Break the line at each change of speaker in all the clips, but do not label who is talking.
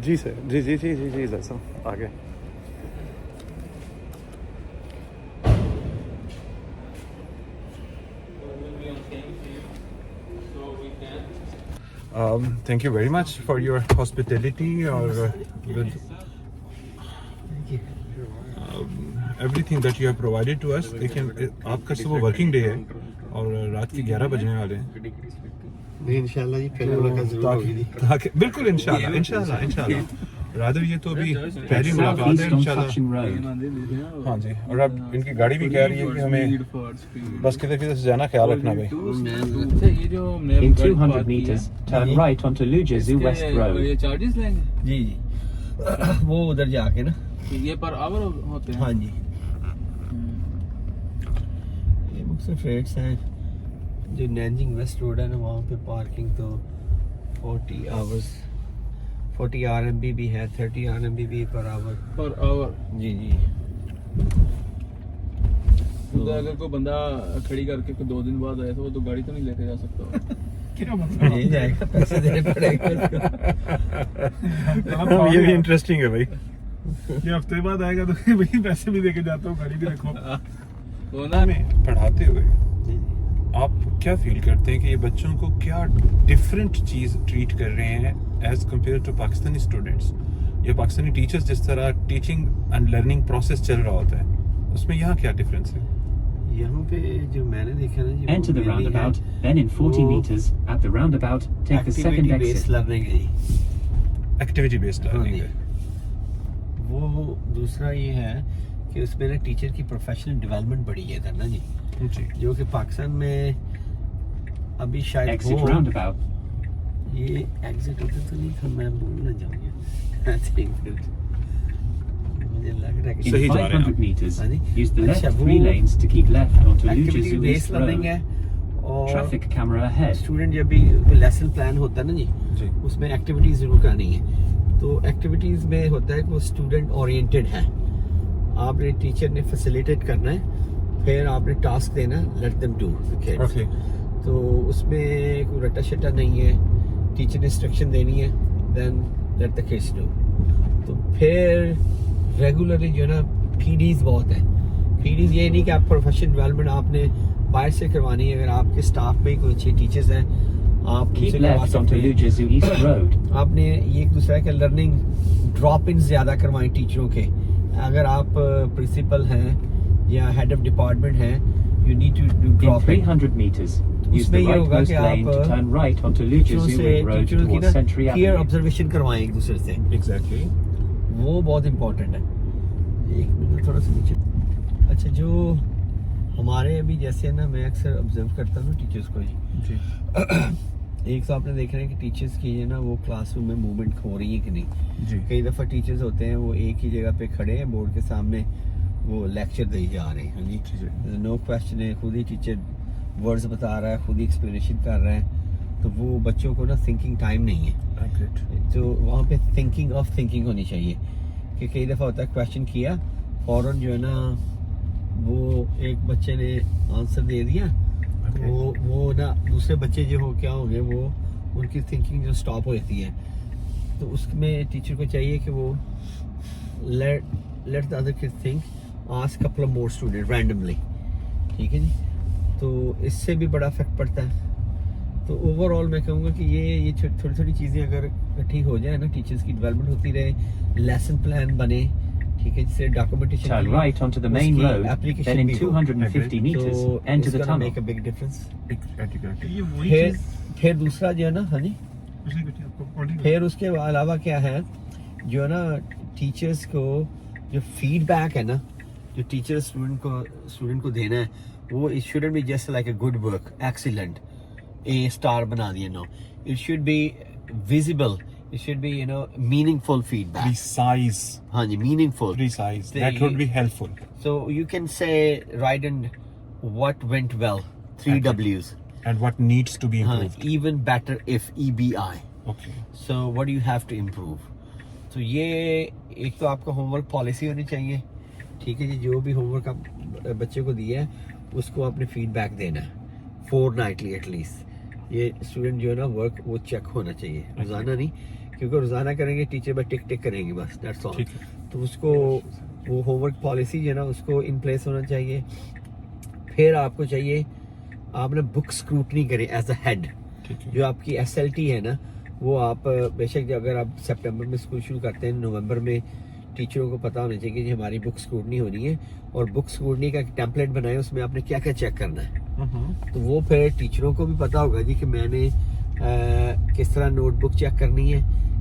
جی سر جی سر آگے. Thank you very much for your hospitality or with everything that you have provided to us. لیکن آپ کا صبح working day ہے اور رات کے 11 بجنے والے ہیں.
نہیں انشاءاللہ جی پھر ملاقات ضرور ہوگی.
بالکل انشاءاللہ. رادر یہ تو ابھی پہلی ملاقات ہے انشاءاللہ. ہاں جی. اور اب ان کی گاڑی بھی کہہ رہی ہے کہ ہمیں بس کدھر سے جانا خیال رکھنا بھائی.
In 200 meters, turn right onto Luja Zoo West Road.
یہ چارجز لیں گے
جی وہ ادھر جا کے نا.
یہ پر آور ہوتے ہیں.
ہاں جی یہ مختلف ریٹس ہیں. جو نینجنگ ویسٹ روڈ ہے نا وہاں پہ پارکنگ تو 40 RMB بھی ہے, 30 RMB بھی پر آور. جی جی.
تو اگر کوئی بندہ کھڑی کر کے 2 دن بعد آئے تو وہ تو گاڑی تو نہیں لے کے جا سکتا.
نہیں جائے گا, پیسے دینے پڑے گا.
یہ بھی انٹرسٹنگ ہے بھائی.
یہ ہفتے بعد آئے گا تو بھائی پیسے بھی دے کے جاتا ہوں, گاڑی بھی رکھو.
تو نا
پڑھاتے ہوئے آپ کیا فیل کرتے ہیں کہ یہ بچوں کو کیا ڈفرینٹ چیز ٹریٹ کر رہے ہیں as compare to Pakistani students? یا پاکستانی ٹیچرز جس طرح ٹیچنگ اینڈ لرننگ پروسیس چل رہا ہوتا ہے اس میں یہاں کیا ڈفرینس ہے؟
یہاں پہ جو میں نے دیکھا نا جی
Enter the roundabout, then in 40 meters at the roundabout, take the second exit.
Learning ہے جی,
ایکٹیویٹی بیسڈ لرننگ ہے.
وہ دوسرا یہ ہے کہ اس میں نا ٹیچر کی پروفیشنل ڈیولپمنٹ بڑی ہے ادھر نا جی, جو کہ پاکستان میں ابھی شاید
Exit
ہو.
roundabout.
یہ ایگزٹ ادھر تو نہیں تھا, میں بھول نہ جاؤں گا. مجھے لگ رہا ہے کہ
In
صحیح جا رہے ہیں
500 meters,
ہاں جی.
use the
اچھا,
left
وہ
3 lanes to keep left onto Luja
activity
Zoo
base
East
learning
Road.
ہے. اور
Traffic camera ahead.
اسٹوڈنٹ جب بھی لیسن پلان ہوتا ہے نا جی اس میں ایکٹیویٹیز ضرور کرانی ہے. تو ایکٹیویٹیز میں ہوتا ہے کہ وہ اسٹوڈنٹ اورینٹیڈ ہے. آپ نے ٹیچر نے فیسیلیٹیٹ کرنا ہے, پھر آپ نے ٹاسک دینا, لیٹ دیم ڈو. تو اس میں کوئی رٹا شٹا نہیں ہے, ٹیچر نے انسٹرکشن دینی ہے, then let the kids do. تو پھر ریگولرلی جو ہے نا پی ڈیز بہت ہیں. پی ڈیز یہ نہیں کہ آپ پروفیشنل ڈیولپمنٹ آپ نے باہر سے کوانی ہے. اگر آپ کے اسٹاف میں کوئی اچھے ٹیچرز ہیں آپ ان
Keep
سے کروا
left onto
سکتے ہیں.
Luja Zoo East Road.
آپ نے یہ ایک دوسرے کے لرننگ ڈراپ ان زیادہ کروائیں ٹیچروں کے. اگر آپ پرنسپل ہیں یا ہیڈ آف ڈپارٹمنٹ ہیں, you need to do
In
drop in.
300 meters, use
اس
the
میں یہ ہوگا
rightmost
کہ
lane to
آپ
turn right onto Luja
ٹیچروں
Zoo
سے
Road
ٹیچروں کی
towards
نا
Century
کلیئر
Avenue.
آبزرویشن کروائیں ایک دوسرے سے.
ایگزیکٹلی.
وہ بہت امپورٹنٹ ہے. ایک منٹ تھوڑا سا نیچے. اچھا, جو ہمارے ابھی جیسے نا میں اکثر آبزرو کرتا ہوں ٹیچرس کو جی, ایک تو آپ نے دیکھ رہے ہیں کہ ٹیچرس کی نا وہ کلاس روم میں موومنٹ ہو رہی ہے کہ نہیں.
جی.
کئی دفعہ ٹیچرز ہوتے ہیں وہ ایک ہی جگہ پہ کھڑے ہیں بورڈ کے سامنے, وہ لیکچر دے جا رہے ہیں جی. نو کویسچن ہے, خود ہی ٹیچر ورڈز بتا رہا ہے, خود ہی ایکسپلینیشن کر رہا ہے. تو وہ بچوں کو نا تھنکنگ ٹائم نہیں ہے. تو وہاں پہ تھنکنگ آف تھنکنگ ہونی چاہیے. کہ کئی دفعہ ہوتا ہے کویسچن کیا فوراً جو ہے نا وہ ایک بچے نے آنسر دے دیا, وہ نا دوسرے بچے جو ہو کیا ہوں گے وہ ان کی تھنکنگ جو سٹاپ ہو جاتی ہے. تو اس میں ٹیچر کو چاہیے کہ وہ let the other could think, ask couple of more student randomly. ٹھیک ہے جی. تو اس سے بھی بڑا افیکٹ پڑتا ہے. تو اوور آل میں کہوں گا کہ یہ چھوٹی چھوٹی چیزیں اگر اکٹھی ہو جائیں نا, ٹیچرس کی ڈیولپمنٹ ہوتی رہے, لیسن پلان بنے, ٹھیک ہے, جس سے documentation
Turn right onto the main road, then in 250 meters, enter the tunnel.
Make a big difference.
یہ وہی چیز
پھر دوسرا جو ہے نا, ہاں جی, پھر اس کے علاوہ کیا ہے جو ہے نا ٹیچرس کو جو فیڈ بیک ہے نا جو ٹیچر اسٹوڈنٹ کو دینا ہے, وہ it shouldn't be just like a good work, excellent, A star بنا دیا. No, it should be visible, it should be meaningful feedback.
Precise.
ہاں جی, meaningful.
Precise. That would be helpful.
So you can say write in what went well, 3 W's.
And what needs to be improved.
Even better if, EBI.
Okay.
So what do you have to improve? تو یہ ایک تو آپ کا home work policy ہونی چاہیے. ٹھیک ہے جی, جو بھی ہوم ورک آپ بچے کو دیا ہے اس کو آپ نے فیڈ بیک دینا ہے فورتھ نائٹلی ایٹ لیسٹ. یہ اسٹوڈنٹ جو ہے نا ورک وہ چیک ہونا چاہیے روزانہ, نہیں کیونکہ روزانہ کریں گے ٹیچر بس ٹک ٹک کریں گے بس، دیٹس آل.
ٹھیک ہے.
تو اس کو وہ ہوم ورک پالیسی جو ہے نا اس کو ان پلیس ہونا چاہیے. پھر آپ کو چاہیے آپ نے بک اسکروٹنی کریں ایز اے ہیڈ.
ٹھیک ہے.
جو آپ کی SLT ہے نا وہ آپ بے شک اگر آپ سپٹمبر میں اسکول شروع کرتے ہیں، نومبر میں ٹیچروں کو پتہ ہونا چاہیے کہ ہماری بک اسکروٹنی ہونی ہے، اور بک اسکروٹنی کا ایک ٹیمپلیٹ بنائے، اس میں آپ نے کیا کیا چیک کرنا ہے. تو وہ پھر ٹیچروں کو بھی پتہ ہوگا جی کہ میں نے کس طرح نوٹ بک چیک کرنی ہے،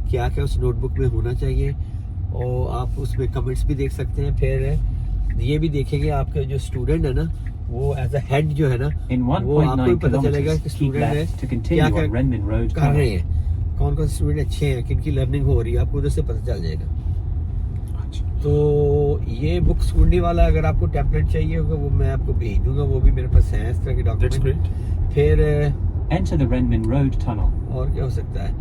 کیا کیا اس نوٹ بک میں ہونا چاہیے، اور آپ اس میں کمنٹس بھی دیکھ سکتے ہیں. پھر یہ بھی دیکھیں گے آپ کے جو اسٹوڈنٹ ہے نا وہ ایز اے ہیڈ جو ہے نا وہ آپ کو بھی پتہ چلے گا کہ اسٹوڈنٹ کیا کیا کر رہے ہیں، کون کون اسٹوڈنٹ اچھے ہیں، کن کی لرننگ ہو رہی ہے، آپ کو ادھر سے پتہ چل جائے گا. تو یہ بک اسکولنی والا اگر آپ کو ٹیمپلیٹ چاہیے ہوگا وہ میں آپ کو بھیج دوں گا، وہ بھی میرے پاس ہیں اس طرح کے ڈاکومنٹ. پھر
Enter the Renmin Road tunnel.
اور کیا ہو سکتا ہے،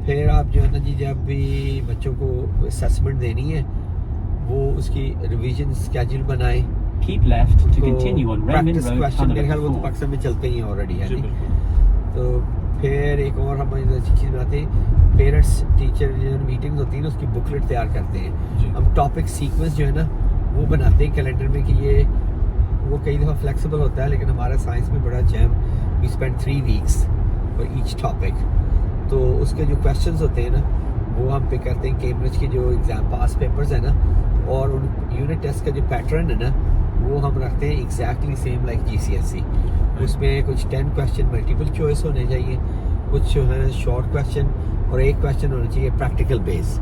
پھر آپ جو ہے نا جی جب بھی بچوں کو اسیسمنٹ دینی ہے وہ اس کی ریویژن اسکیجول بنائے.
Keep left to continue on Renmin
practice
Road
question
tunnel
میرے
at
خیال
the
وہ تو
fork.
پاکستان میں چلتے ہی ہیں آلریڈی ہے.
جی بالکل.
تو پھر ایک اور ہم اچھی چیز بناتے ہیں، پیرنٹس ٹیچر جو میٹنگز ہوتی ہیں نا اس کی بکلیٹ تیار کرتے ہیں.
جی.
ہم ٹاپک سیکوینس جو ہے نا وہ بناتے ہیں کیلنڈر میں کہ یہ وہ کئی دفعہ فلیکسیبل ہوتا ہے، لیکن ہمارا سائنس میں بڑا اچھا ہے. We spend 3 weeks for each topic. تو اس کے جو کویشچنز ہوتے ہیں نا وہ ہم پہ کرتے ہیں کیمبرج کے جو ایگزام پاس پیپرز ہیں نا، اور ان یونٹ ٹیسٹ کا جو پیٹرن ہے نا وہ ہم رکھتے ہیں ایگزیکٹلی سیم لائک GCSE. اس میں کچھ 10 کویشچن ملٹیپل چوائس ہونے چاہیے، کچھ جو ہے شارٹ کویشچن، اور ایک کویشچن ہونا چاہیے پریکٹیکل بیس.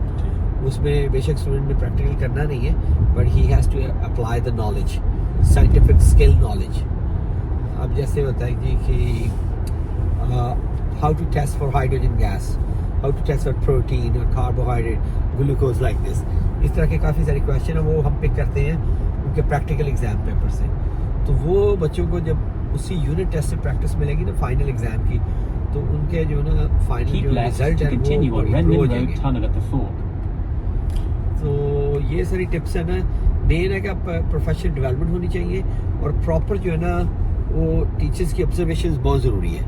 اس میں بے شک اسٹوڈنٹ نے پریکٹیکل کرنا نہیں ہے but he has to apply the knowledge, scientific skill knowledge. اب جیسے ہوتا ہے جی کہ how to test for hydrogen gas, how to test for protein اور کاربوہائیڈریٹ، گلوکوز لائک دس. اس طرح کے کافی سارے کویشچن ہیں وہ ہم پک کرتے ہیں ان کے پریکٹیکل ایگزام پیپر سے. تو وہ بچوں کو جب اسی یونٹ ٹیسٹ سے پریکٹس ملے گی نا فائنل ایگزام کی، تو ان کے جو نا فائنل
Keep
جو
left
رزلٹ
to
ہے
continue
وہ
on
امپروو ہو
Renmin
جائیں
Road
گے.
tunnel at the fork.
تو یہ ساری ٹپس ہیں نا. مین ہے کہ آپ پروفیشنل ڈیولپمنٹ ہونی چاہیے، اور پراپر جو ہے نا وہ ٹیچرس کی آبزرویشنز بہت ضروری ہے.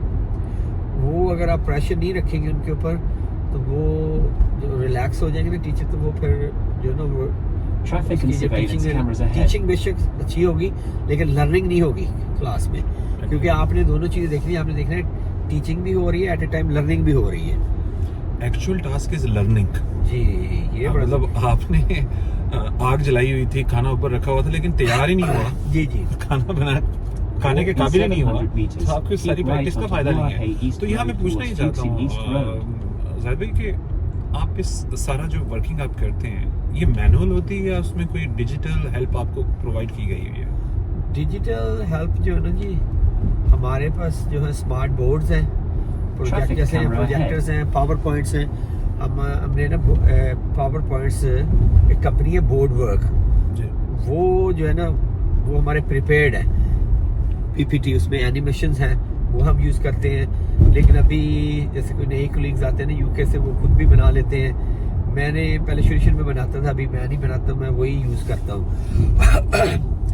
وہ اگر آپ پریشر نہیں رکھیں گے ان کے اوپر تو وہ جو ریلیکس ہو جائیں گے نا ٹیچر، تو وہ پھر جو ہے نا وہ
Traffic and surveillance cameras ahead.
Teaching بے شک اچھی ہوگی لیکن لرننگ نہیں ہوگی کلاس میں، کیونکہ آپ نے دونوں چیزیں دیکھنی ہے. آپ نے دیکھنا ہے ٹیچنگ بھی ہو رہی ہے، ایٹ اے ٹائم لرننگ بھی ہو رہی ہے.
Actual task is learning.
جی یہ بڑا
مطلب آپ نے آگ جلائی ہوئی تھی، کھانا اوپر رکھا ہوا تھا لیکن تیار ہی نہیں ہوا.
جی جی
کھانا بنا کھانے کے قابل ہی نہیں ہوا، تو آپ کو اس ساری پریکٹس کا فائدہ نہیں ہے. تو یہاں میں پوچھنا ہی چاہتا ہوں زاہد بھائی کہ آپ اس سارا جو ورکنگ آپ کرتے ہیں یہ مینول ہوتی ہے یا اس میں کوئی ڈیجیٹل ہیلپ آپ کو پرووائڈ کی گئی ہوئی ہے؟
ڈیجیٹل ہیلپ جو ہے نا جی ہمارے پاس جو ہے اسمارٹ بورڈز ہیں، پروجیکٹ جیسے پروجیکٹرز ہیں، پاور پوائنٹس ہیں. ہم نے نا پاور پوائنٹس ایک کمپنی ہے بورڈ ورک،
جی.
وہ جو ہے نا وہ ہمارے پریپیئرڈ ہے PPT. اس میں اینیمیشنز ہیں وہ ہم یوز کرتے ہیں. لیکن ابھی جیسے کوئی نئے کولیگز آتے ہیں نا UK سے، وہ خود بھی بنا لیتے ہیں. میں نے پہلے شروع میں بناتا تھا، ابھی میں نہیں بناتا، میں وہی یوز کرتا ہوں.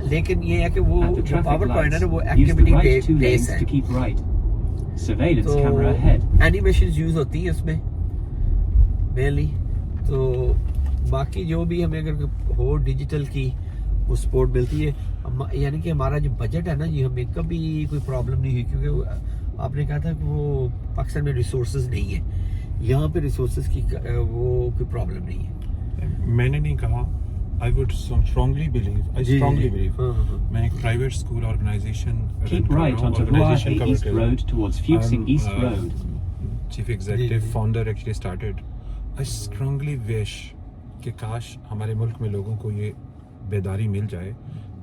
لیکن یہ ہے کہ وہ
At the
جو پاور
traffic
پوائنٹ ہے نا
lights,
وہ
use the
activity
right 2 lanes
بیس ہے.
to keep right. Surveillance
تو
camera ahead.
اینیمیشنز یوز ہوتی ہیں اس میں مینلی. تو باقی جو بھی ہمیں اگر ہو ڈیجیٹل کی وہ سپورٹ ملتی ہے. یعنی کہ ہمارا جو بجٹ ہے نا جی ہمیں کبھی کوئی پرابلم نہیں ہوئی، کیونکہ آپ نے کہا تھا کہ وہ پاکستان میں ریسورسز نہیں ہے. یہاں پہ ریسورسز کی وہ کوئی پرابلم نہیں ہے.
میں نے نہیں کہا، I would strongly believe میں ایک private school organization
Keep right onto Ruahe East Road towards Fuxing East Road.
Chief executive founder actually started. I strongly wish کہ کاش ہمارے ملک میں لوگوں کو یہ بیداری مل جائے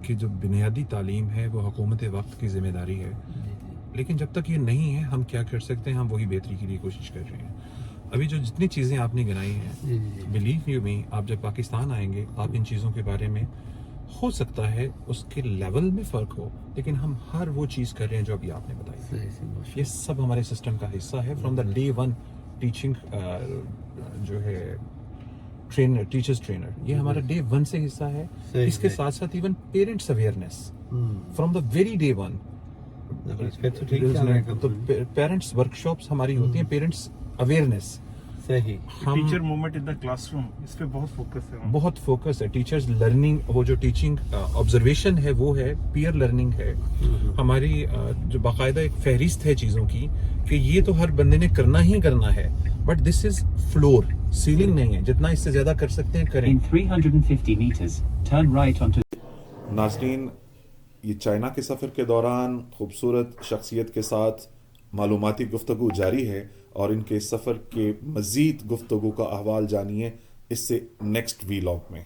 کہ جو بنیادی تعلیم ہے وہ حکومت وقت کی ذمہ داری ہے. لیکن جب تک یہ نہیں ہے ہم کیا کر سکتے ہیں؟ ہم وہی بہتری کے لیے کوشش کر رہے ہیں. ابھی جو جتنی چیزیں آپ نے گنائی ہیں، بلیو یو می، آپ جب پاکستان آئیں گے آپ ان چیزوں کے بارے میں ہو سکتا ہے اس کے لیول میں فرق ہو، لیکن ہم ہر وہ چیز کر رہے ہیں جو ابھی آپ نے بتائی. یہ سب ہمارے سسٹم کا حصہ ہے from the day one. Teaching جو ہے ٹرینر، ٹیچرز ٹرینر، یہ ہمارا ڈے ون سے حصہ ہے. اس کے ساتھ ساتھ even parents awareness from the very day one. تو پیرنٹس ورک شاپس ہماری ہوتی ہیں، پیرنٹس اویئرنیس
صحیح.
ہم
teacher movement in the classroom اس پہ بہت فوکس ہے.
بہت فوکس ہے ٹیچرز لرننگ, وہ جو ٹیچنگ آبزرویشن ہے وہ ہے, پیئر لرننگ ہے. ہماری جو باقاعدہ ایک فہرست ہے چیزوں کی کہ یہ تو ہر بندے نے کرنا ہی کرنا ہے, but this is floor, ceiling نہیں ہے. جتنا اس سے زیادہ کر سکتے ہیں کریں.
In 350 meters, turn right onto
ناظرین, یہ چائنا کے سفر کے دوران خوبصورت شخصیت کے ساتھ معلوماتی گفتگو جاری ہے, اور ان کے سفر کے مزید گفتگو کا احوال جانیے اس سے نیکسٹ ویلاگ میں.